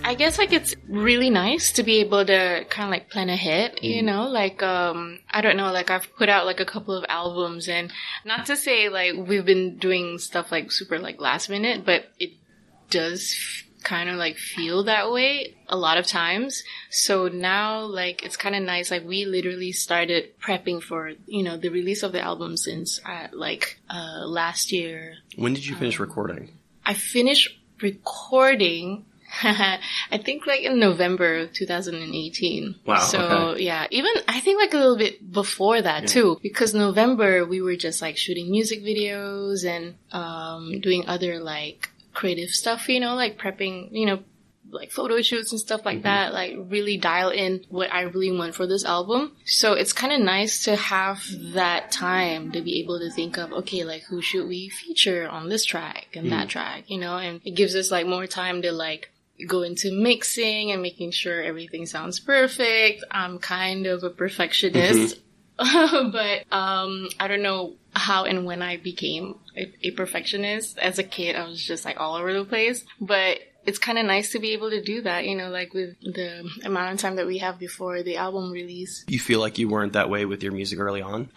I guess like it's really nice to be able to kind of like plan ahead, you know, like, I don't know, like I've put out like a couple of albums, and not to say like we've been doing stuff like super like last minute, but it does kind of like feel that way a lot of times. So now like it's kind of nice, like we literally started prepping for, you know, the release of the album since last year. When did you finish recording? I finished recording I think like in November of 2018. Wow. So okay. yeah, even I think like a little bit before that too, because November we were just like shooting music videos and doing other like creative stuff, you know, like prepping, you know, like photo shoots and stuff like that, like really dial in what I really want for this album. So it's kind of nice to have that time to be able to think of, okay, like who should we feature on this track and that track, you know, and it gives us like more time to like go into mixing and making sure everything sounds perfect. I'm kind of a perfectionist, but I don't know how and when I became a perfectionist. As a kid, I was just like all over the place, but it's kind of nice to be able to do that, you know, like with the amount of time that we have before the album release. You feel like you weren't that way with your music early on?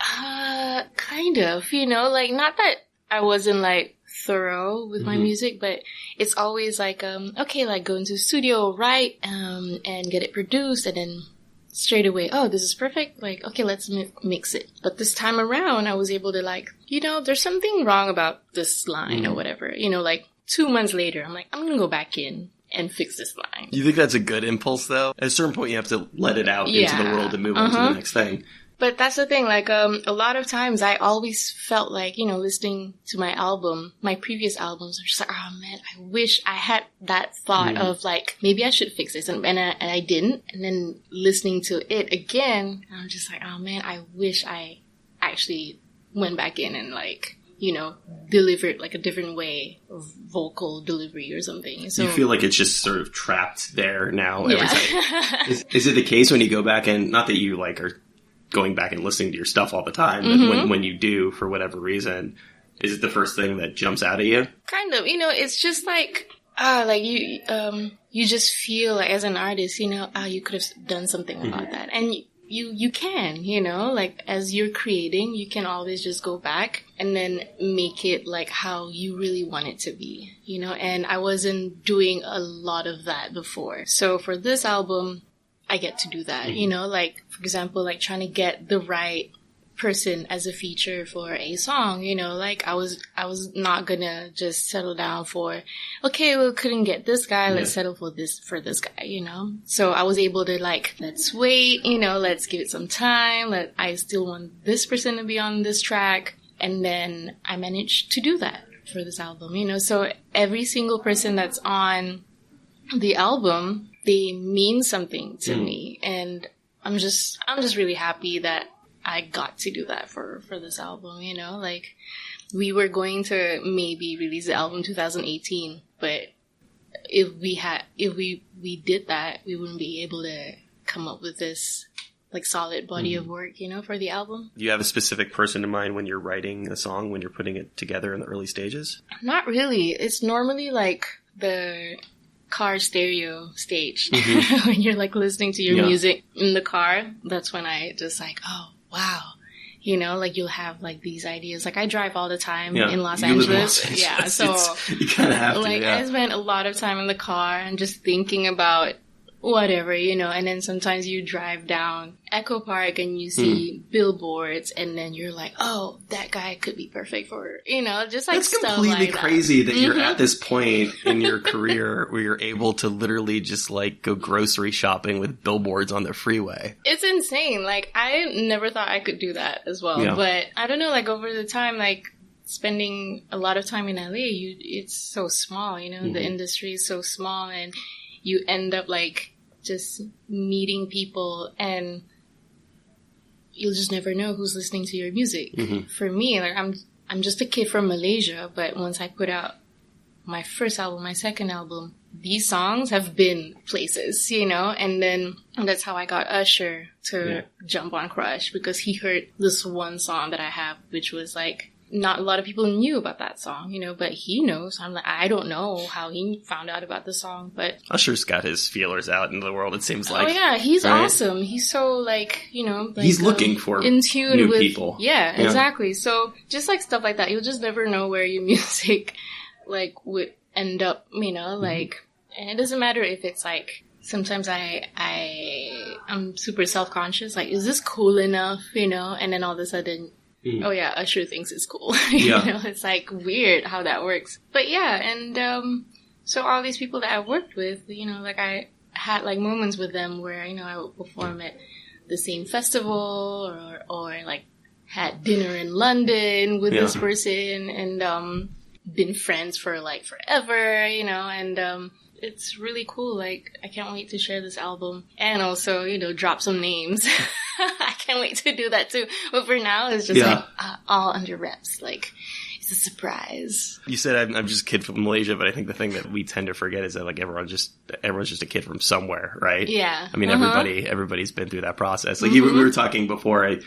Kind of, you know, like not that I wasn't like thorough with my music, but it's always like, okay, like go into the studio, write, and get it produced, and then straight away, oh, this is perfect. Like, okay, let's mix it. But this time around, I was able to like, you know, there's something wrong about this line or whatever, you know, like 2 months later, I'm like, I'm going to go back in and fix this line. You think that's a good impulse though? At a certain point, you have to let it out into the world and move on to the next thing. But that's the thing, like, a lot of times I always felt like, you know, listening to my album, my previous albums, I'm just like, oh man, I wish I had that thought of like, maybe I should fix this. And I didn't. And then listening to it again, I'm just like, oh man, I wish I actually went back in and like, you know, delivered like a different way of vocal delivery or something. So you feel like it's just sort of trapped there now every time. Is it the case when you go back and, not that you like are going back and listening to your stuff all the time, but when you do, for whatever reason, is it the first thing that jumps out at you? Kind of, you know, it's just like, you just feel like as an artist, you know, you could have done something about that. And you can, you know, like as you're creating, you can always just go back and then make it like how you really want it to be, you know, and I wasn't doing a lot of that before. So for this album, I get to do that, you know, like, for example, like trying to get the right person as a feature for a song, you know, like I was not gonna just settle down for, okay, well, couldn't get this guy, let's settle for this guy, you know. So I was able to like, let's wait, you know, let's give it some time, I still want this person to be on this track, and then I managed to do that for this album, you know. So every single person that's on the album, they mean something to me, and I'm just really happy that I got to do that for this album, you know, like we were going to maybe release the album 2018, but if we did that, we wouldn't be able to come up with this like solid body of work, you know, for the album. Do you have a specific person in mind when you're writing a song, when you're putting it together in the early stages? Not really. It's normally like the car stereo stage when you're like listening to your music in the car. That's when I just like, oh wow, you know, like you'll have like these ideas. Like I drive all the time in Los Angeles. So you kind of have to, like I spend a lot of time in the car and just thinking about whatever, you know, and then sometimes you drive down Echo Park and you see billboards, and then you're like, oh, that guy could be perfect for, you know, just like that's stuff completely like crazy that you're at this point in your career where you're able to literally just like go grocery shopping with billboards on the freeway. It's insane. Like I never thought I could do that as well, but I don't know, like over the time, like spending a lot of time in LA, it's so small, you know, the industry is so small, and you end up like just meeting people, and you'll just never know who's listening to your music. For me, like I'm just a kid from Malaysia, but once I put out my first album, my second album, these songs have been places, you know, and then that's how I got Usher to jump on Crush, because he heard this one song that I have, which was like not a lot of people knew about that song, you know, but he knows. I'm like, I don't know how he found out about the song, but Usher's got his feelers out into the world, it seems like. Oh yeah, he's right? awesome. He's so like, you know, like, he's looking for in tune new with people. Yeah, exactly. So just like stuff like that, you'll just never know where your music like would end up, you know, like, and it doesn't matter if it's like, sometimes I'm super self-conscious, like, is this cool enough, you know, and then all of a sudden, oh yeah, Usher thinks it's cool. You know, it's like weird how that works. But yeah, and so all these people that I worked with, you know, like I had like moments with them where, you know, I would perform at the same festival or like had dinner in London with this person and been friends for like forever, you know, and it's really cool. Like, I can't wait to share this album and also, you know, drop some names. I can't wait to do that too. But for now, it's just like all under wraps. Like, it's a surprise. You said I'm just a kid from Malaysia, but I think the thing that we tend to forget is that like everyone's just a kid from somewhere, right? Yeah. I mean, everybody's been through that process. Like we were talking before.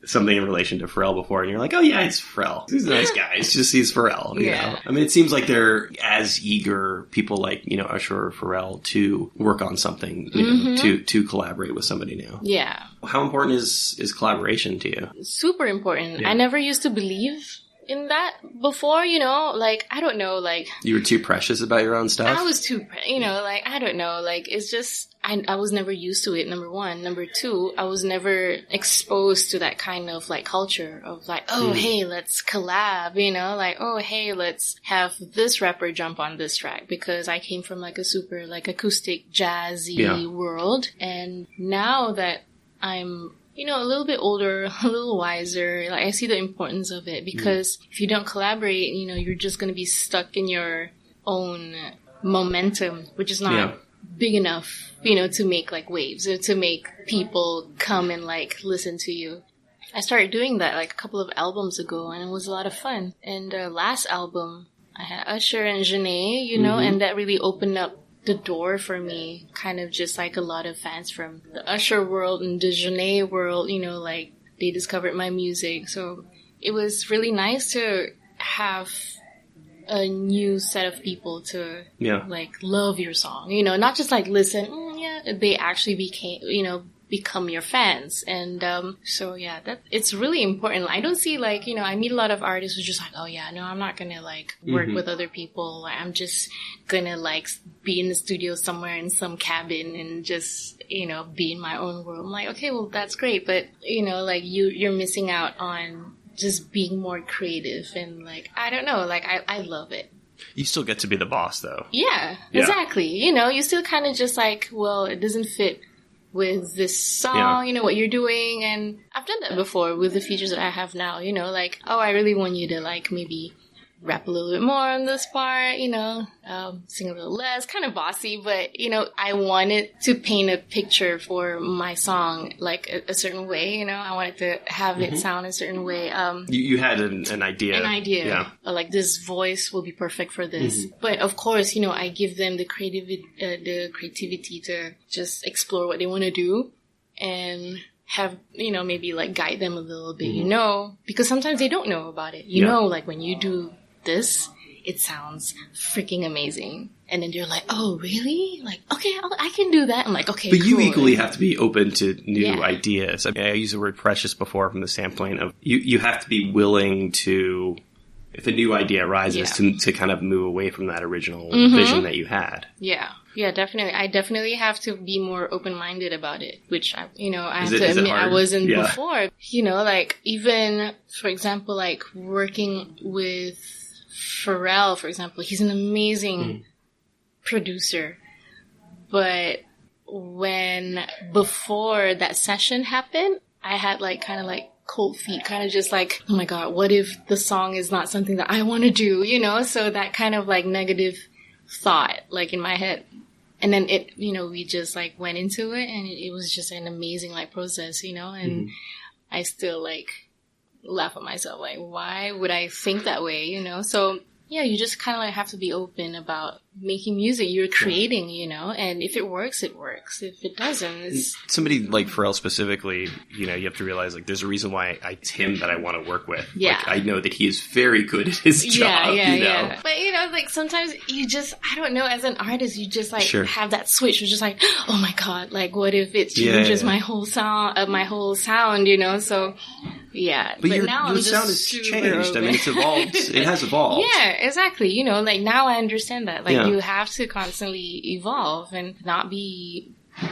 Something in relation to Pharrell before, and you're like, oh yeah, it's Pharrell. He's a nice guy. It's just, he's Pharrell, you know? I mean, it seems like they're as eager, people like, you know, Usher or Pharrell, to work on something, you know, to collaborate with somebody new. Yeah. How important is collaboration to you? Super important. I never used to believe in that before, you know, like, I don't know, like... You were too precious about your own stuff? I was too, you know, like, I don't know, like, it's just, I was never used to it, number one. Number two, I was never exposed to that kind of, like, culture of, like, oh, hey, let's collab, you know, like, oh, hey, let's have this rapper jump on this track, because I came from, like, a super, like, acoustic, jazzy world, and now that I'm... you know, a little bit older, a little wiser. Like, I see the importance of it because if you don't collaborate, you know, you're just going to be stuck in your own momentum, which is not big enough, you know, to make like waves or to make people come and like listen to you. I started doing that like a couple of albums ago and it was a lot of fun. And last album, I had Usher and Janae, you know, and that really opened up the door for me, kind of just like a lot of fans from the Usher world and the Janae world, you know, like they discovered my music. So it was really nice to have a new set of people to like love your song, you know, not just like listen, they actually become your fans. And so yeah, that it's really important. I don't see like, you know, I meet a lot of artists who's just like, oh yeah, no, I'm not gonna like work with other people. Like, I'm just gonna like be in the studio somewhere in some cabin and just, you know, be in my own world. I'm like, okay, well that's great, but you know, like you're missing out on just being more creative and like, I don't know, like I love it. You still get to be the boss though. Yeah, exactly. You know, you still kind of just like, well, it doesn't fit with this song, you know, what you're doing. And I've done that before with the features that I have now, you know, like, oh, I really want you to like maybe rap a little bit more on this part, you know, sing a little less, kind of bossy, but, you know, I wanted to paint a picture for my song, like a certain way, you know, I wanted to have it sound a certain way. You had an idea. An idea. Like this voice will be perfect for this. But of course, you know, I give them the creativity to just explore what they want to do and have, you know, maybe like guide them a little bit, you know, because sometimes they don't know about it. You know, like when you do this, it sounds freaking amazing. And then they're like, oh, really? Like, okay, I can do that. I'm like, okay, but cool. you equally have to be open to new ideas. I mean, I used the word precious before from the standpoint of you have to be willing to, if a new idea arises, to kind of move away from that original vision that you had. Yeah, definitely. I definitely have to be more open-minded about it, which, I have to admit I wasn't before. You know, like, even, for example, like, working with Pharrell, for example, he's an amazing producer. But before that session happened, I had, like, kind of, like, cold feet, kind of just like, oh my God, what if the song is not something that I want to do, you know? So that kind of, like, negative thought, like, in my head. And then it, you know, we just like went into it and it was just an amazing like process, you know, and I still like laugh at myself, like, why would I think that way, you know? So yeah, you just kind of like have to be open about making music you're creating, you know, and if it works, it works. If it doesn't, it's... Somebody like Pharrell specifically, you know, you have to realize like there's a reason why it's him that I want to work with. Yeah. Like, I know that he is very good at his job, you know? But, you know, like sometimes you just, I don't know, as an artist, you just like have that switch. You're just like, oh my God, like what if it changes my whole sound, you know? So... yeah, but now your sound has changed. Open. I mean, it's evolved. It has evolved. Yeah, exactly. You know, like now I understand that. Like you have to constantly evolve and not be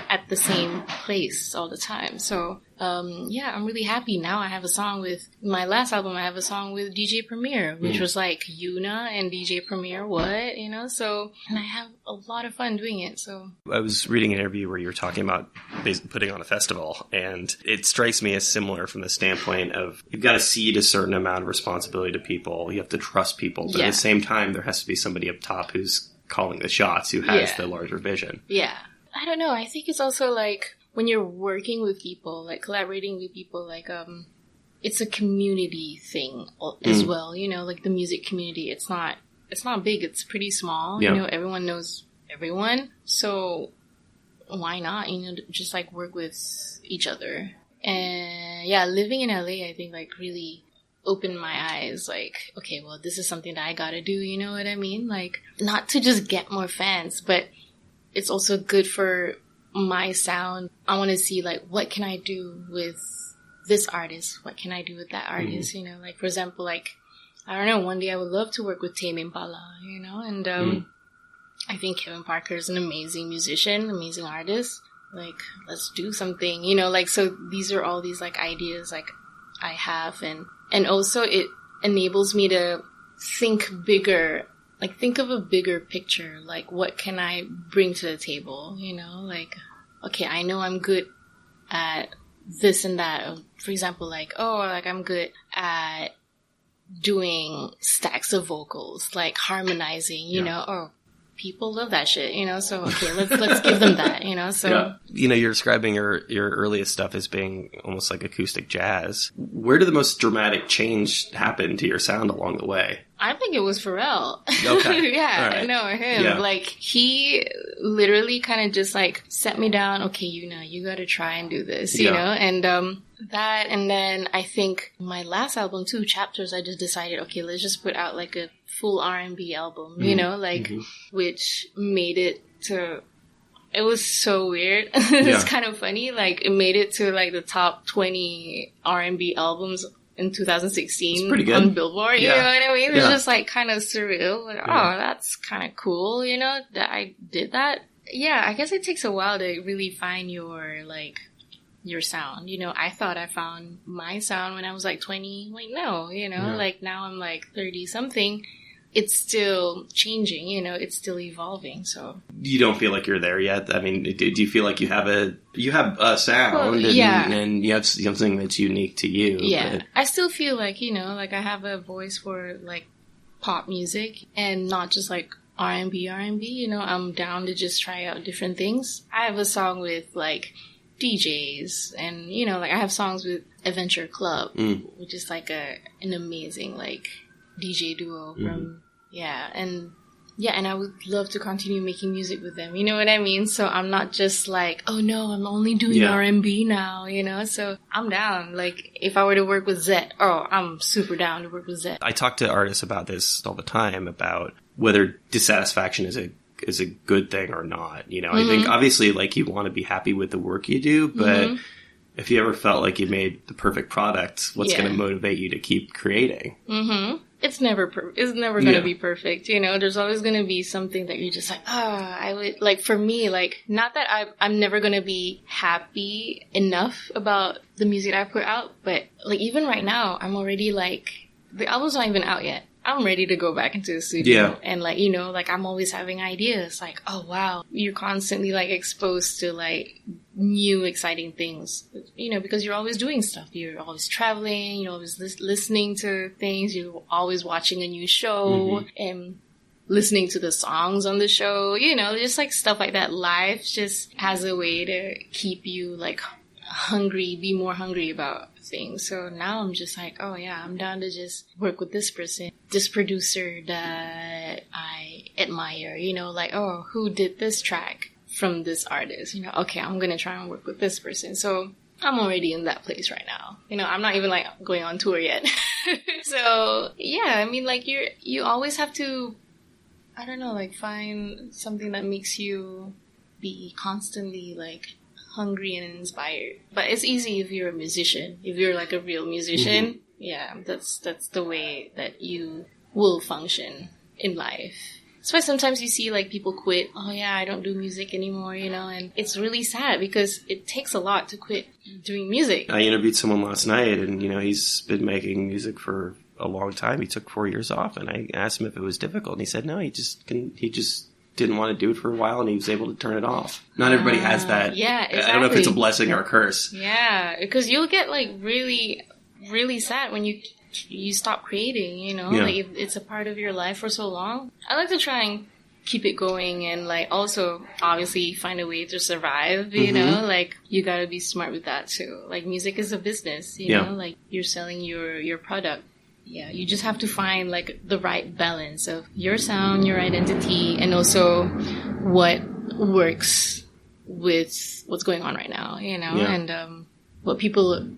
at the same place all the time. So, I'm really happy now. I have a song with my last album. I have a song with DJ Premier, which was like Yuna and DJ Premier. What, you know? So, and I have a lot of fun doing it. So I was reading an interview where you were talking about basically putting on a festival, and it strikes me as similar from the standpoint of you've got to cede a certain amount of responsibility to people. You have to trust people, but at the same time, there has to be somebody up top who's calling the shots, who has the larger vision. Yeah. I don't know. I think it's also like when you're working with people, like collaborating with people, like, it's a community thing as well, you know, like the music community. It's not big. It's pretty small. You know, everyone knows everyone. So why not, you know, just like work with each other. And yeah, living in LA, I think like really opened my eyes. Like, okay, well, this is something that I gotta do. You know what I mean? Like, not to just get more fans, but it's also good for my sound. I want to see, like, what can I do with this artist? What can I do with that artist? You know, like, for example, like, I don't know, one day I would love to work with Tame Impala, you know? And I think Kevin Parker is an amazing musician, amazing artist. Like, let's do something, you know? Like, so these are all these, like, ideas, like, I have. And also it enables me to think bigger. Like, think of a bigger picture. Like, what can I bring to the table? You know, like, okay, I know I'm good at this and that. For example, like, I'm good at doing stacks of vocals, like harmonizing, you know, or people love that shit, you know, so, okay, let's give them that, you know, so. You know, you're describing your earliest stuff as being almost like acoustic jazz. Where did the most dramatic change happen to your sound along the way? I think it was Pharrell. Okay. I know him. Yeah. Like, he literally kind of just, like, set me down, okay, Yuna, you gotta try and do this, you know, and, that, and then I think my last album, 2 Chapters, I just decided, okay, let's just put out, like, a full R&B album, you know, like, which made it to, it was so weird. It's kind of funny, like, it made it to, like, the top 20 R&B albums in 2016 on Billboard, you know what I mean? It's just, like, kind of surreal, like, oh, that's kind of cool, you know, that I did that. Yeah, I guess it takes a while to really find your, like, your sound, you know. I thought I found my sound when I was like 20. Like, no, you know, like now I'm like 30 something. It's still changing, you know, it's still evolving. So you don't feel like you're there yet? I mean, do you feel like you have a sound, well, and you have something that's unique to you? Yeah, but I still feel like, you know, like I have a voice for like pop music and not just like R&B, you know. I'm down to just try out different things. I have a song with like DJs, and you know, like I have songs with Adventure Club, which is like an amazing like DJ duo from and I would love to continue making music with them, you know what I mean? So I'm not just like, oh no, I'm only doing R&B now, you know. So I'm down. Like if I were to work with Zet, I'm super down to work with Zet. I talk to artists about this all the time, about whether dissatisfaction is a good thing or not, you know. I think obviously like you want to be happy with the work you do, but if you ever felt like you made the perfect product, what's going to motivate you to keep creating? It's never going to be perfect, you know. There's always going to be something that you're just like, I would, like, for me, like, not that I'm never going to be happy enough about the music I put out, but like even right now, I'm already like, the album's not even out yet. I'm ready to go back into the studio and like, you know, like I'm always having ideas like, oh wow, you're constantly like exposed to like new exciting things, you know, because you're always doing stuff. You're always traveling, you're always listening to things, you're always watching a new show and listening to the songs on the show, you know, just like stuff like that. Life just has a way to keep you like hungry, be more hungry about thing. So now I'm just like, oh yeah, I'm down to just work with this person, this producer that I admire, you know, like, oh, who did this track from this artist? You know, okay, I'm going to try and work with this person. So I'm already in that place right now. You know, I'm not even like going on tour yet. So yeah, I mean, like you always have to, I don't know, like find something that makes you be constantly like hungry and inspired. But it's easy if you're a musician. If you're like a real musician, yeah, that's the way that you will function in life. That's why sometimes you see like people quit. Oh yeah, I don't do music anymore, you know, and it's really sad because it takes a lot to quit doing music. I interviewed someone last night and, you know, he's been making music for a long time. He took 4 years off and I asked him if it was difficult and he said no, he just didn't want to do it for a while and he was able to turn it off. Not everybody has that. Yeah, exactly. I don't know if it's a blessing or a curse. Yeah, because you'll get like really, really sad when you stop creating, you know, like if it's a part of your life for so long. I like to try and keep it going and like also obviously find a way to survive, you know, like you gotta be smart with that too. Like music is a business, you know, like you're selling your product. Yeah, you just have to find like the right balance of your sound, your identity, and also what works with what's going on right now, you know, and what people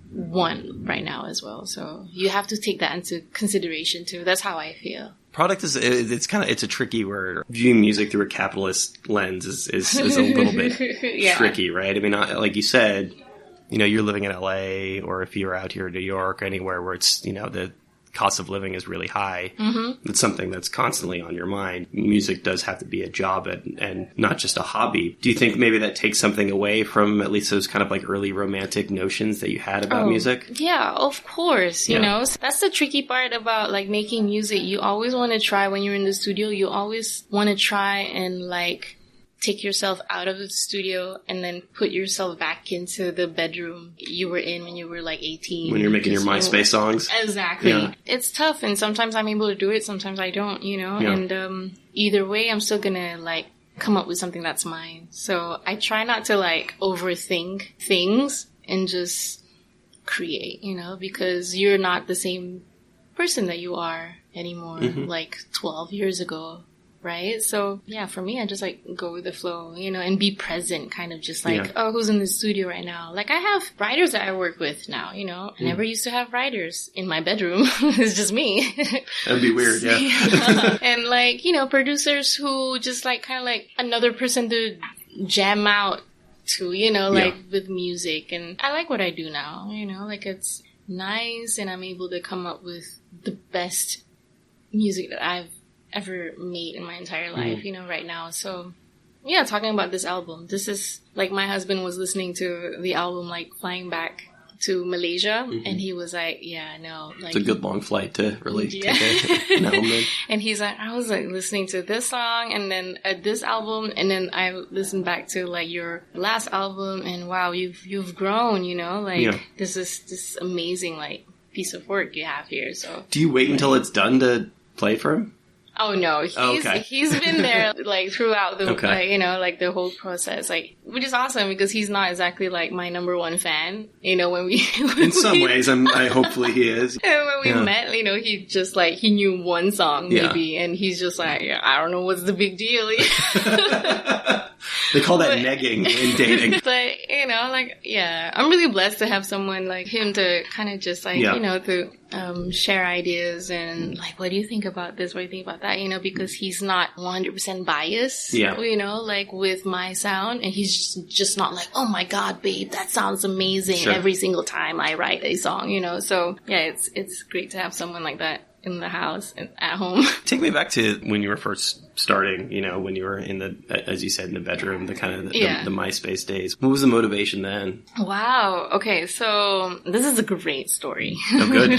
want right now as well. So you have to take that into consideration too. That's how I feel. Product is, it's a tricky word. Viewing music through a capitalist lens is a little bit tricky, right? I mean, like you said, you know, you're living in LA, or if you're out here in New York, anywhere where it's, you know, the cost of living is really high. It's something that's constantly on your mind. Music does have to be a job and not just a hobby. Do you think maybe that takes something away from at least those kind of like early romantic notions that you had about music? Yeah, of course. You know, that's the tricky part about like making music. You always want to try when you're in the studio. You always want to try and like take yourself out of the studio and then put yourself back into the bedroom you were in when you were like 18. When you're making your Myspace songs. Exactly. Yeah. It's tough, and sometimes I'm able to do it, sometimes I don't, you know, and either way I'm still gonna like come up with something that's mine. So I try not to like overthink things and just create, you know, because you're not the same person that you are anymore like 12 years ago. Right? So, yeah, for me, I just, like, go with the flow, you know, and be present, kind of just like, oh, who's in the studio right now? Like, I have writers that I work with now, you know. I never used to have writers in my bedroom. It's just me. That'd be weird, yeah. And, like, you know, producers who just, like, kind of like another person to jam out to, you know, like, with music. And I like what I do now, you know, like, it's nice, and I'm able to come up with the best music that I've ever made in my entire life, you know, right now. So, yeah, talking about this album, this is, like, my husband was listening to the album, like, flying back to Malaysia, and he was like, yeah, no. Like, it's a good long flight to really take an album in. And he's like, I was, like, listening to this song, and then this album, and then I listened back to, like, your last album, and wow, you've grown, you know, like, this is this amazing, like, piece of work you have here, so. Do you wait until it's done to play for him? Oh no, he's been there like throughout the like, you know, like the whole process, like, which is awesome because he's not exactly like my number one fan, you know, when we in some ways I hopefully he is. And when we met, you know, he just like he knew one song maybe, and he's just like, I don't know what's the big deal. They call that negging in dating. But, you know, like, yeah, I'm really blessed to have someone like him to kind of just like, you know, to share ideas and like, what do you think about this? What do you think about that? You know, because he's not 100% biased, you know, like with my sound. And he's just not like, oh my God, babe, that sounds amazing every single time I write a song, you know. So, yeah, it's great to have someone like that in the house and at home. Take me back to when you were first starting, you know, when you were in the, as you said, in the bedroom, the kind of the MySpace days. What was the motivation then? Wow. Okay. So this is a great story. Oh, good.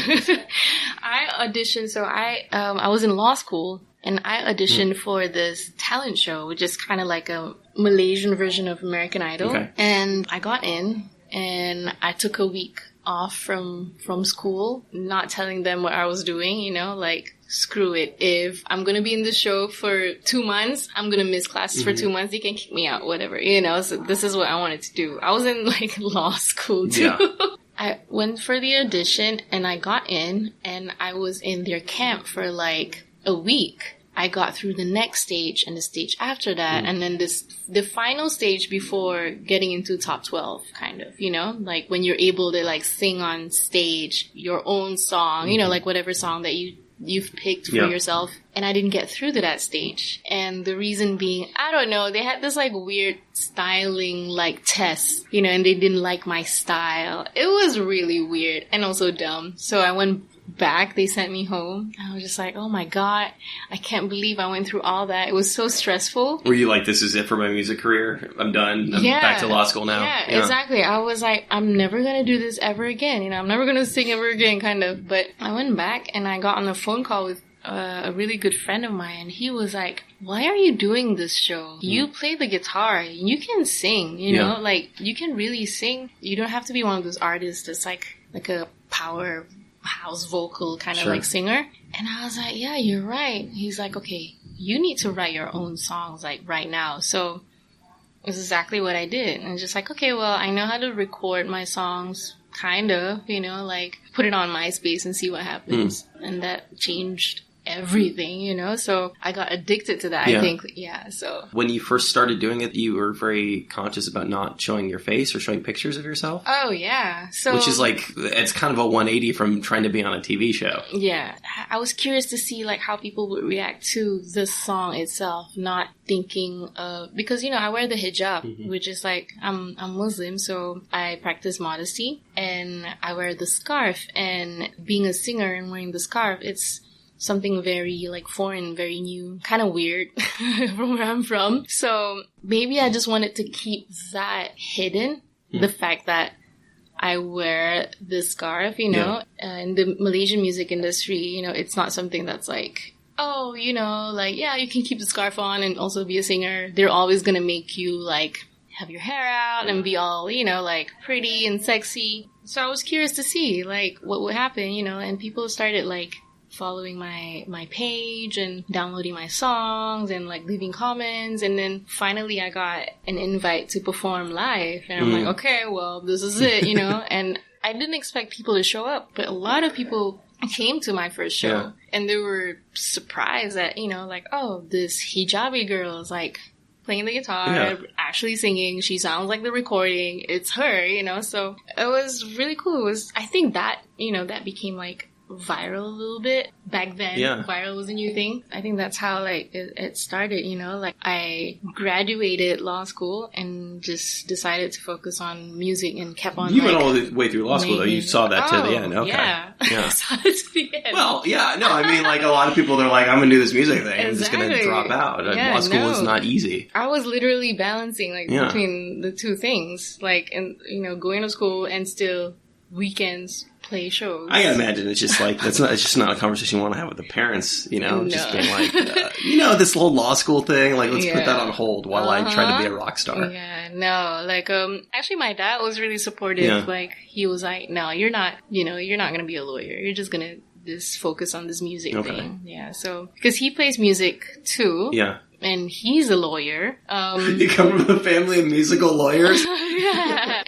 I auditioned. So I was in law school and I auditioned for this talent show, which is kind of like a Malaysian version of American Idol. Okay. And I got in and I took a week off from school, not telling them what I was doing, you know, like, screw it. If I'm going to be in the show for 2 months, I'm going to miss classes for 2 months. They can kick me out, whatever, you know. So this is what I wanted to do. I was in like law school too. Yeah. I went for the audition and I got in, and I was in their camp for like a week. I got through the next stage and the stage after that, and then the final stage before getting into top 12, kind of, you know, like when you're able to like sing on stage your own song, you know, like whatever song that you've picked for yourself. And I didn't get through to that stage. And the reason being, I don't know, they had this like weird styling like test, you know, and they didn't like my style. It was really weird and also dumb. So I went back, they sent me home. I was just like, oh my God, I can't believe I went through all that. It was so stressful. Were you like, this is it for my music career? I'm done. I'm back to law school now. Yeah, exactly. I was like, I'm never going to do this ever again. You know, I'm never going to sing ever again, kind of. But I went back and I got on a phone call with a really good friend of mine, and he was like, why are you doing this show? You play the guitar, you can sing, you know, like you can really sing. You don't have to be one of those artists that's like a power house vocal kind of like singer. And I was like, yeah, you're right. He's like, okay, you need to write your own songs like right now. So it's exactly what I did. And just like, okay, well, I know how to record my songs, kind of, you know, like put it on Myspace and see what happens. And that changed everything, you know, so I got addicted to that, I think. So when you first started doing it, you were very conscious about not showing your face or showing pictures of yourself? Oh yeah. So which is like, it's kind of a 180 from trying to be on a TV show. Yeah, I was curious to see like how people would react to the song itself, not thinking of, because you know, I wear the hijab, which is like, I'm Muslim, so I practice modesty, and I wear the scarf, and being a singer and wearing the scarf, it's something very like foreign, very new, kind of weird from where I'm from. So maybe I just wanted to keep that hidden, the fact that I wear this scarf, you know. In the Malaysian music industry, you know, it's not something that's like, oh, you know, like, yeah, you can keep the scarf on and also be a singer. They're always going to make you like have your hair out and be all, you know, like pretty and sexy. So I was curious to see like what would happen, you know, and people started like following my page and downloading my songs and like leaving comments, and then finally I got an invite to perform live, and I'm like, okay, well, this is it, you know. And I didn't expect people to show up, but a lot of people came to my first show, and they were surprised that, you know, like, oh, this hijabi girl is like playing the guitar, actually singing, she sounds like the recording, it's her, you know. So it was really cool. It was, I think that, you know, that became like viral a little bit back then. Viral was a new thing. I think that's how like it started, you know. Like I graduated law school and just decided to focus on music and kept on. You went all the way through law school though. You saw that to the end. Okay. I saw it to the end. Well, I mean, like a lot of people, they're like, I'm gonna do this music thing. I'm just gonna drop out. Law school is not easy. I was literally balancing like between the two things, like, and you know, going to school and still weekends play shows. I can imagine it's just like it's just not a conversation you want to have with the parents, you know. Just being like, you know, this whole law school thing, like let's put that on hold while I try to be a rock star. Like actually my dad was really supportive. Like he was like, no, you're not gonna be a lawyer, you're just gonna just focus on this music thing. So because he plays music too, and he's a lawyer. You come from a family of musical lawyers?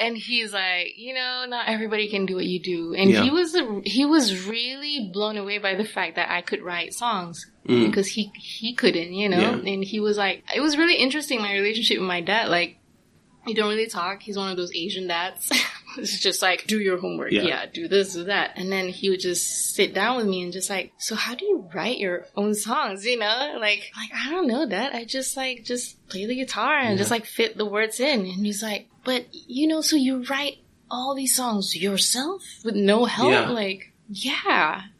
And he's like, you know, not everybody can do what you do. And he was really blown away by the fact that I could write songs. Because he couldn't, you know. And he was like, it was really interesting, my relationship with my dad. Like, we don't really talk. He's one of those Asian dads. It's just like, do your homework. Do this, do that. And then he would just sit down with me and just like, so how do you write your own songs, you know? Like, I don't know, Dad. I just play the guitar and just like fit the words in. And he's like, but you know, so you write all these songs yourself with no help? Like,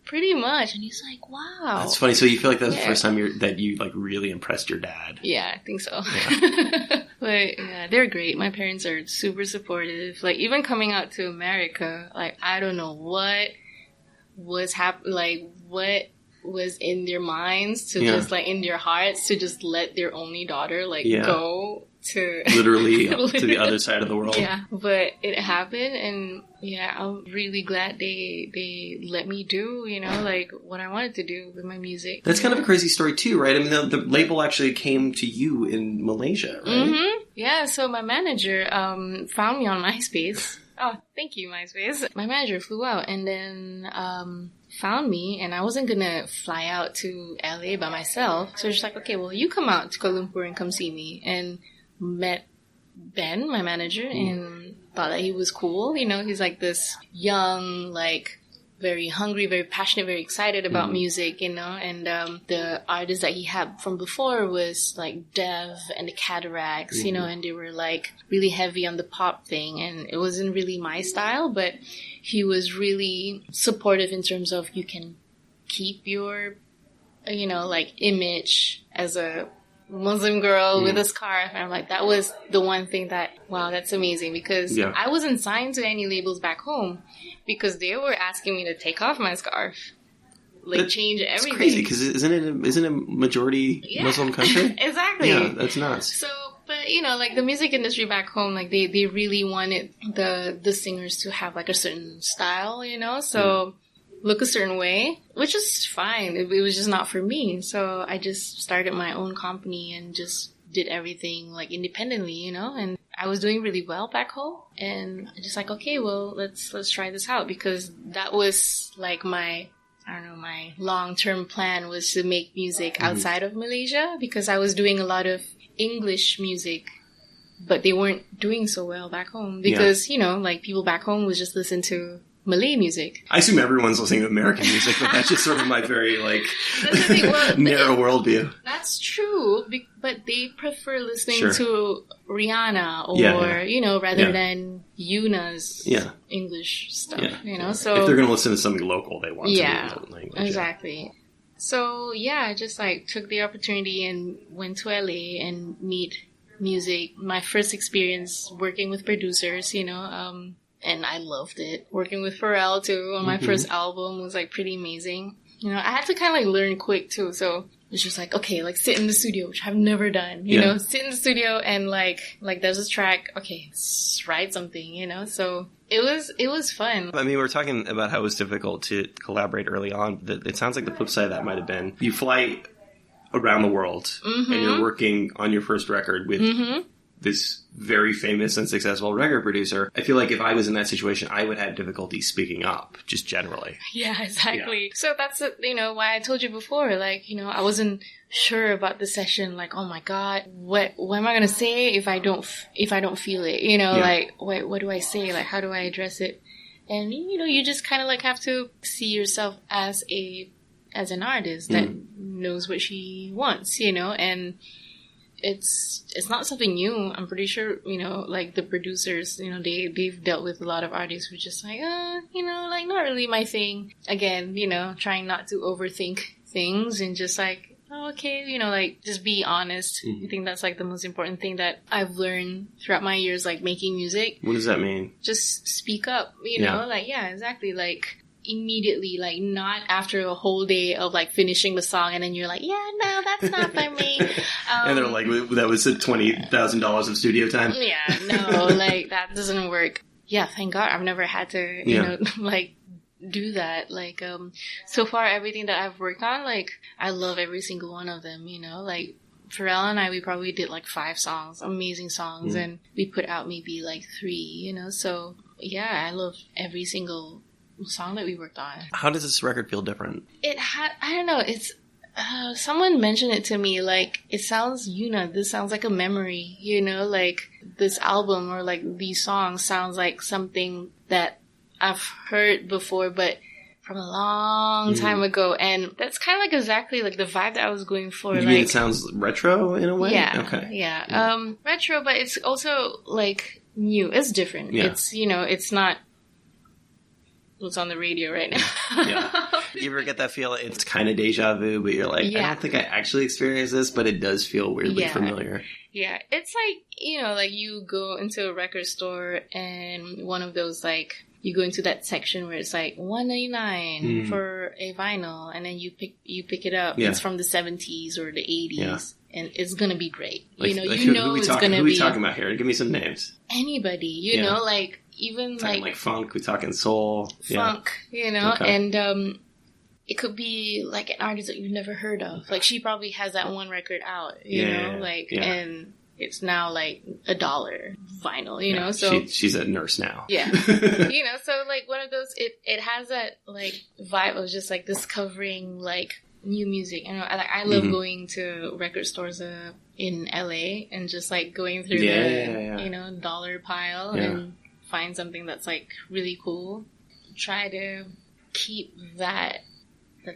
pretty much. And he's like, wow. That's funny. So you feel like that's the first time that you like really impressed your dad? Yeah, I think so. But they're great. My parents are super supportive. Like even coming out to America, like I don't know what was what was in their minds to just like in their hearts to just let their only daughter like go to literally to the other side of the world. But it happened, and I'm really glad they let me do, you know, like what I wanted to do with my music. That's kind of a crazy story too, right? I mean, the label actually came to you in Malaysia, right? Yeah, so my manager found me on Myspace. Oh, thank you, Myspace. My manager flew out and then found me, and I wasn't gonna fly out to LA by myself. So she's like, okay, well, you come out to Kuala Lumpur and come see me. And met Ben, my manager, and thought that he was cool. You know, he's like this young, like, very hungry, very passionate, very excited about music, you know, and the artists that he had from before was like Dev and the Cataracts, you know, and they were like really heavy on the pop thing, and it wasn't really my style, but he was really supportive in terms of you can keep your, you know, like image as a Muslim girl with a scarf. And I'm like, that was the one thing that, wow, that's amazing, because I wasn't signed to any labels back home because they were asking me to take off my scarf, like change everything. It's crazy because isn't it a majority Muslim country? Exactly. Yeah, that's nuts. So, but you know, like the music industry back home, like they really wanted the singers to have like a certain style, you know, so look a certain way, which is fine. It was just not for me. So I just started my own company and just did everything like independently, you know, and I was doing really well back home, and just like, okay, well, let's try this out, because that was like my long-term plan was to make music outside of Malaysia, because I was doing a lot of English music, but they weren't doing so well back home because, you know, like people back home was just listen to Malay music. I assume everyone's listening to American music, but that's just sort of my very, like, narrow worldview. That's true, but they prefer listening to Rihanna or, you know, rather than Yuna's English stuff, you know? So if they're going to listen to something local, they want something in language. Exactly. So, I just, like, took the opportunity and went to LA and meet music. My first experience working with producers, you know, and I loved it. Working with Pharrell, too, on my first album was, like, pretty amazing. You know, I had to kind of, like, learn quick, too. So it was just like, okay, like, sit in the studio, which I've never done. You know, sit in the studio and, like, there's this track. Okay, let's write something, you know? So it was fun. I mean, we were talking about how it was difficult to collaborate early on. It sounds like the flip side of that might have been you fly around the world and you're working on your first record with this very famous and successful record producer. I feel like if I was in that situation, I would have difficulty speaking up, just generally. Yeah, exactly. Yeah. So that's, you know, why I told you before, like, you know, I wasn't sure about the session, like, oh my God, what am I going to say if I don't feel it? You know, like, what do I say? Like, how do I address it? And, you know, you just kind of like have to see yourself as an artist that knows what she wants, you know, and it's not something new. I'm pretty sure, you know, like the producers, you know, they've dealt with a lot of artists who are just like, you know, like not really my thing. Again, you know, trying not to overthink things and just like, oh, okay, you know, like just be honest. I think that's like the most important thing that I've learned throughout my years, like making music. What does that mean? Just speak up, you know, like, yeah, exactly. Like, immediately, like not after a whole day of like finishing the song and then you're like, yeah, no, that's not for me. And they're like, that was $20,000 of studio time. Yeah, no, like that doesn't work. Yeah, thank God I've never had to, you know, like do that. Like, so far everything that I've worked on, like I love every single one of them, you know, like Pharrell and I, we probably did like 5 songs, amazing songs, and we put out maybe like 3, you know, so yeah, I love every single song that we worked on. How does this record feel different? I don't know, it's someone mentioned it to me, like it sounds this sounds like a memory, you know, like this album or like these songs sounds like something that I've heard before but from a long time ago, and that's kind of like exactly like the vibe that I was going for. You mean it sounds retro in a way? Yeah. Okay. Yeah. Retro, but it's also like new. It's different. Yeah. It's, you know, it's not what's on the radio right now. Yeah. You ever get that feeling? It's kind of deja vu, but you're like, I don't think I actually experienced this, but it does feel weirdly familiar. Yeah. It's like, you know, like you go into a record store and one of those, like, you go into that section where it's like $1.99 for a vinyl, and then you pick it up. Yeah. It's from the 70s or the 80s, and it's gonna be great. Like, you know, like it's gonna be. Who are we talking about here? Give me some names. Anybody, you know, like even like funk. We talking soul, funk, you know, and it could be like an artist that you've never heard of. Like she probably has that one record out, you know, like and it's now like $1 vinyl, you know? So she's a nurse now. Yeah. You know, so like one of those, it has that like vibe of just like discovering like new music. You know, I love going to record stores in LA and just like going through you know, dollar pile and find something that's like really cool. Try to keep that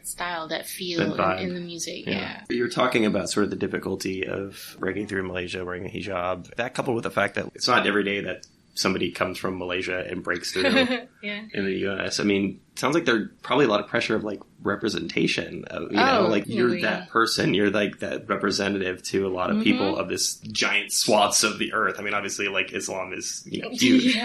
style, that feel in the music. Yeah. You're talking about sort of the difficulty of breaking through Malaysia wearing a hijab. That coupled with the fact that it's not every day that somebody comes from Malaysia and breaks through in the US. I mean, it sounds like there's probably a lot of pressure of like representation. You know, like you're that person, you're like that representative to a lot of people of this giant swaths of the earth. I mean, obviously, like Islam is, you know, huge.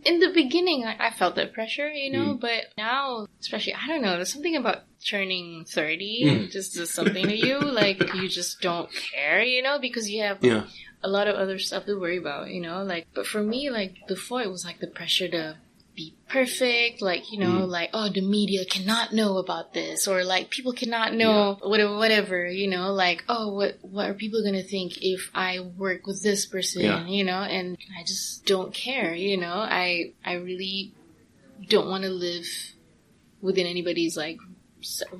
In the beginning, I felt that pressure, you know, but now, especially, I don't know, there's something about turning 30, just does something to you, like, you just don't care, you know, because you have a lot of other stuff to worry about, you know, like, but for me, like, before, it was like the pressure to be perfect, like, you know, like, oh, the media cannot know about this, or like, people cannot know whatever, you know, like, oh, what are people gonna think if I work with this person, you know, and I just don't care, you know, I really don't want to live within anybody's, like,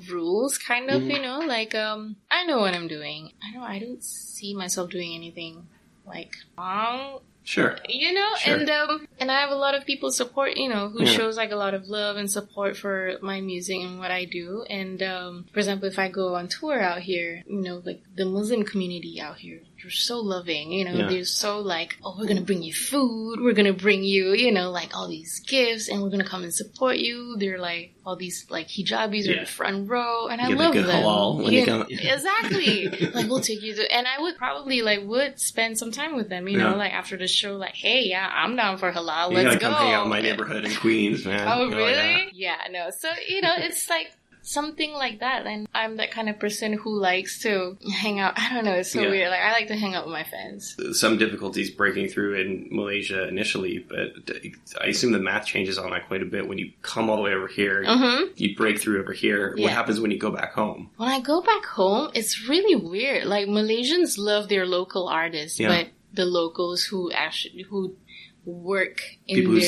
rules, kind of, you know, like, I know what I'm doing. I don't see myself doing anything, like, wrong. Sure. You know, and I have a lot of people support, you know, who shows like a lot of love and support for my music and what I do. And, for example, if I go on tour out here, you know, like the Muslim community out here, they're so loving, you know, they're so like, oh, we're going to bring you food. We're going to bring you, you know, like all these gifts and we're going to come and support you. They're like, all these like hijabis are in the front row. And I love them. Halal when you come. Exactly. Like we'll take you to, and I would probably like would spend some time with them, you know, like after the show, like, hey, I'm down for halal. Let's go. Come hang out in my neighborhood in Queens, man. Oh, really? No. So, you know, it's like something like that. And I'm that kind of person who likes to hang out. I don't know. It's so weird. Like, I like to hang out with my fans. Some difficulties breaking through in Malaysia initially, but I assume the math changes on that quite a bit when you come all the way over here. You break through over here. What happens when you go back home? When I go back home, it's really weird. Like, Malaysians love their local artists, but the locals who work in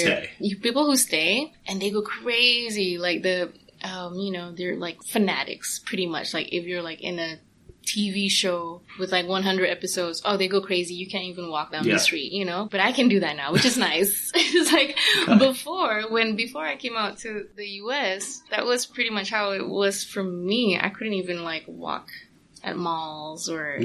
people who stay and they go crazy, like the you know, they're like fanatics pretty much. Like if you're like in a TV show with like 100 episodes, oh, they go crazy, you can't even walk down the street, you know. But I can do that now, which is nice. It's like before I came out to the US, that was pretty much how it was for me. I couldn't even like walk at malls or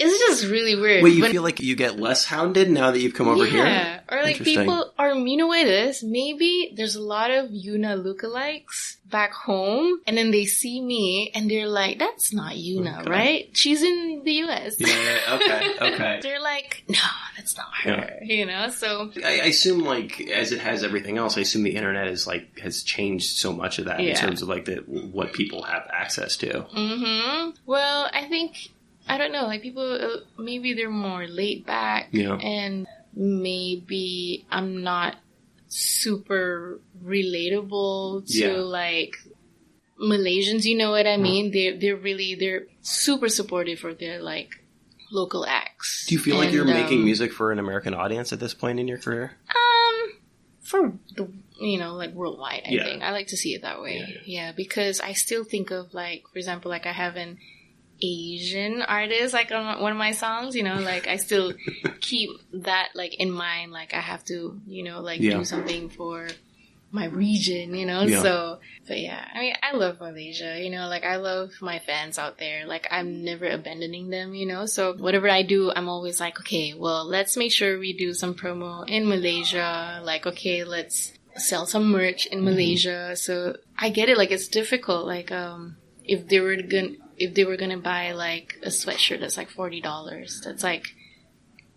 it's just really weird. Wait, you feel like you get less hounded now that you've come over here? Yeah, or like people, or you know what it is? Maybe there's a lot of Yuna lookalikes back home, and then they see me, and they're like, that's not Yuna, right? She's in the US. Okay. They're like, no, that's not her, you know? So I assume, like, as it has everything else, I assume the internet is like, has changed so much of that in terms of like what people have access to. Well, I think, I don't know, like people, maybe they're more laid back and maybe I'm not super relatable to like Malaysians, you know what I mean? They're super supportive for their like local acts. Do you feel like you're making music for an American audience at this point in your career? For the, you know, like worldwide, I think. I like to see it that way. Yeah, because I still think of like, for example, like I have an Asian artist like on one of my songs, you know, like I still keep that like in mind, like I have to, you know, like do something for my region, you know. So but yeah, I mean, I love Malaysia, you know, like I love my fans out there, like I'm never abandoning them, you know. So whatever I do, I'm always like, okay, well, let's make sure we do some promo in Malaysia, like okay, let's sell some merch in Malaysia. So I get it, like it's difficult, like if they were gonna buy like a sweatshirt that's like $40, that's like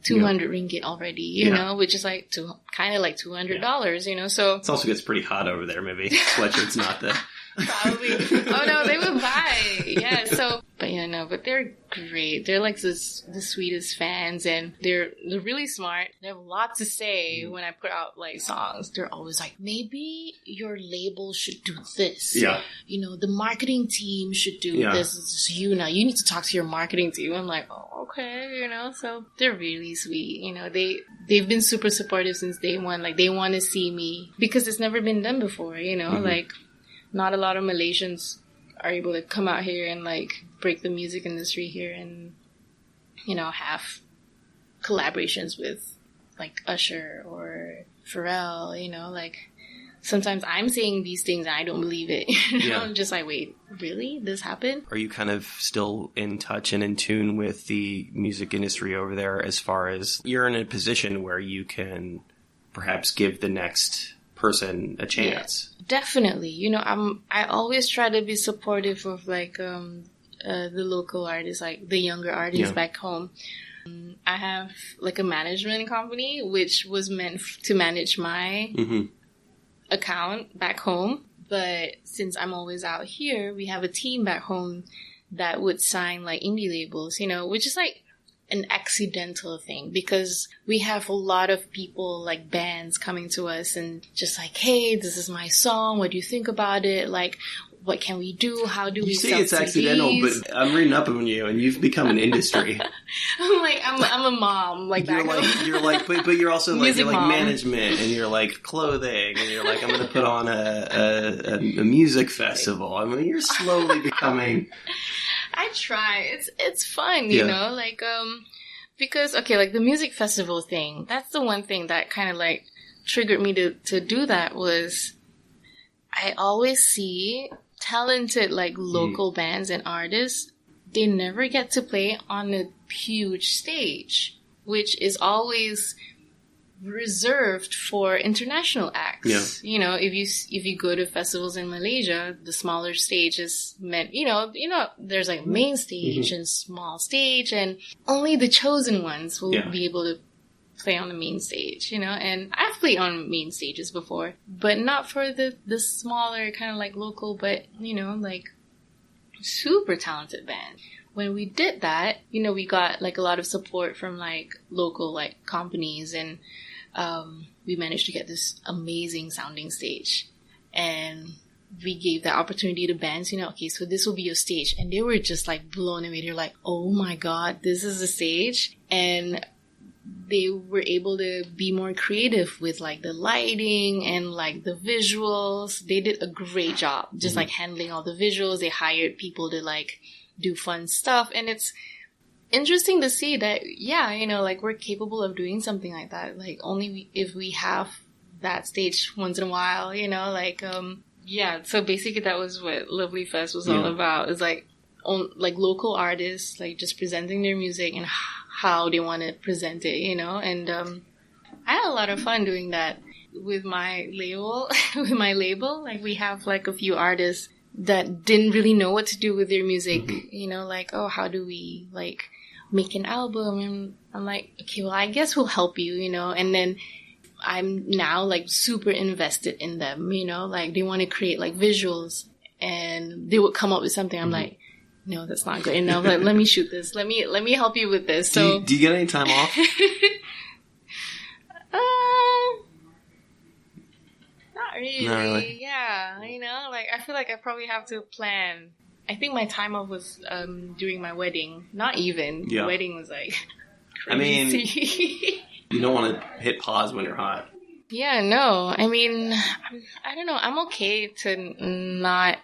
200 ringgit already, you know, which is like kind of like $200, you know. So it also gets pretty hot over there. Maybe sweatshirt's not the probably. Oh no, they would buy. Yeah. So, but but they're great. They're like the sweetest fans, and they're really smart. They have a lot to say when I put out like songs. They're always like, maybe your label should do this. Yeah. You know, the marketing team should do this. It's Yuna, you need to talk to your marketing team. I'm like, oh, okay, you know. So they're really sweet. You know, they've been super supportive since day one. Like, they want to see me because it's never been done before. You know, like, not a lot of Malaysians are able to come out here and like break the music industry here and, you know, have collaborations with like Usher or Pharrell, you know, like sometimes I'm saying these things and I don't believe it. You know? I'm just like, wait, really? This happened? Are you kind of still in touch and in tune with the music industry over there, as far as you're in a position where you can perhaps give the next person a chance? Yeah, definitely. You know, I always try to be supportive of like the local artists, like the younger artists back home. I have like a management company which was meant to manage my account back home, but since I'm always out here, we have a team back home that would sign like indie labels, you know, which is like an accidental thing because we have a lot of people like bands coming to us and just like, hey, this is my song, what do you think about it, like what can we do, how do we sell it's CDs? Accidental, but I'm reading up on you and you've become an industry. I'm like, I'm a mom, like you're like but you're also like, you're like mom. management, and you're like clothing, and you're like, I'm going to put on a music festival. I mean, you're slowly becoming. I try. It's fun, you know, like, because, okay, like the music festival thing, that's the one thing that kind of like triggered me to do that was I always see talented like local bands and artists, they never get to play on a huge stage, which is always reserved for international acts. Yeah. You know, if you go to festivals in Malaysia, the smaller stage is meant, you know, there's like main stage and small stage, and only the chosen ones will be able to play on the main stage, you know, and I've played on main stages before, but not for the smaller kind of like local, but, you know, like super talented band. When we did that, you know, we got like a lot of support from like local like companies, and we managed to get this amazing sounding stage, and we gave that opportunity to bands, you know, okay, so this will be your stage, and they were just like blown away. They're like, oh my god, this is the stage. And they were able to be more creative with like the lighting and like the visuals. They did a great job just like handling all the visuals. They hired people to like do fun stuff, and it's interesting to see that, yeah, you know, like we're capable of doing something like that, like only if we have that stage once in a while, you know, like yeah. So basically that was what Lovely Fest was all about. It's like like local artists like just presenting their music and how they want to present it, you know. And I had a lot of fun doing that with my label. With my label, like we have like a few artists that didn't really know what to do with their music, you know, like, oh, how do we like make an album? And I'm like, okay, well, I guess we'll help you, you know. And then I'm now like super invested in them, you know, like they want to create like visuals, and they would come up with something. I'm like, no, that's not good enough. Like, let me shoot this. Let me help you with this. So, do you get any time off? Not really. Not really. Yeah, you know, like I feel like I probably have to plan. I think my time off was during my wedding. Not even. The wedding was like crazy. I mean, you don't want to hit pause when you're hot. Yeah, no. I mean, I don't know. I'm okay to not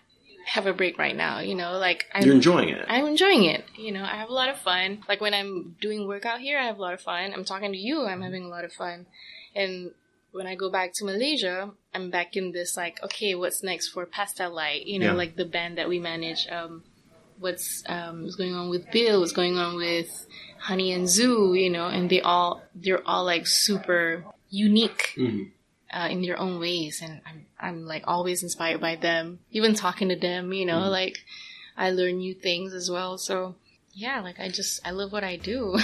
have a break right now, you know, like you're enjoying it. I'm enjoying it, you know. I have a lot of fun. Like when I'm doing work out here, I have a lot of fun. I'm talking to you, I'm having a lot of fun. And when I go back to Malaysia, I'm back in this like, okay, what's next for Pastel Light, you know, like the band that we manage. What's going on with Bill, what's going on with Honey and Zoo, you know, and they're all like super unique in their own ways, and I'm like always inspired by them. Even talking to them, you know, like I learn new things as well. So yeah, like I love what I do.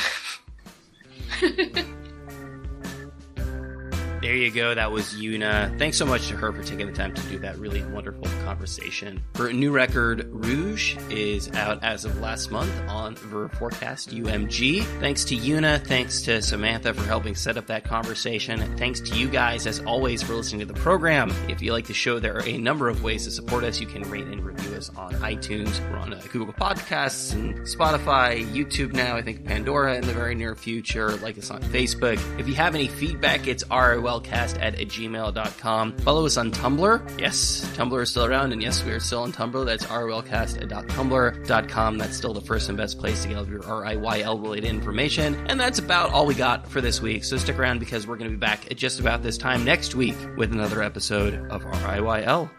There you go. That was Yuna. Thanks so much to her for taking the time to do that really wonderful conversation. Her new record, Rouge, is out as of last month on Verge Forecast, UMG. Thanks to Yuna. Thanks to Samantha for helping set up that conversation. And thanks to you guys, as always, for listening to the program. If you like the show, there are a number of ways to support us. You can rate and review us on iTunes. We're on Google Podcasts and Spotify, YouTube now, I think Pandora in the very near future. Like us on Facebook. If you have any feedback, it's rolcast@gmail.com. Follow us on Tumblr. Yes, Tumblr is still around, and yes, we are still on Tumblr. That's rolcast.tumblr.com. That's still the first and best place to get all of your RIYL related information. And that's about all we got for this week. So stick around because we're going to be back at just about this time next week with another episode of RIYL.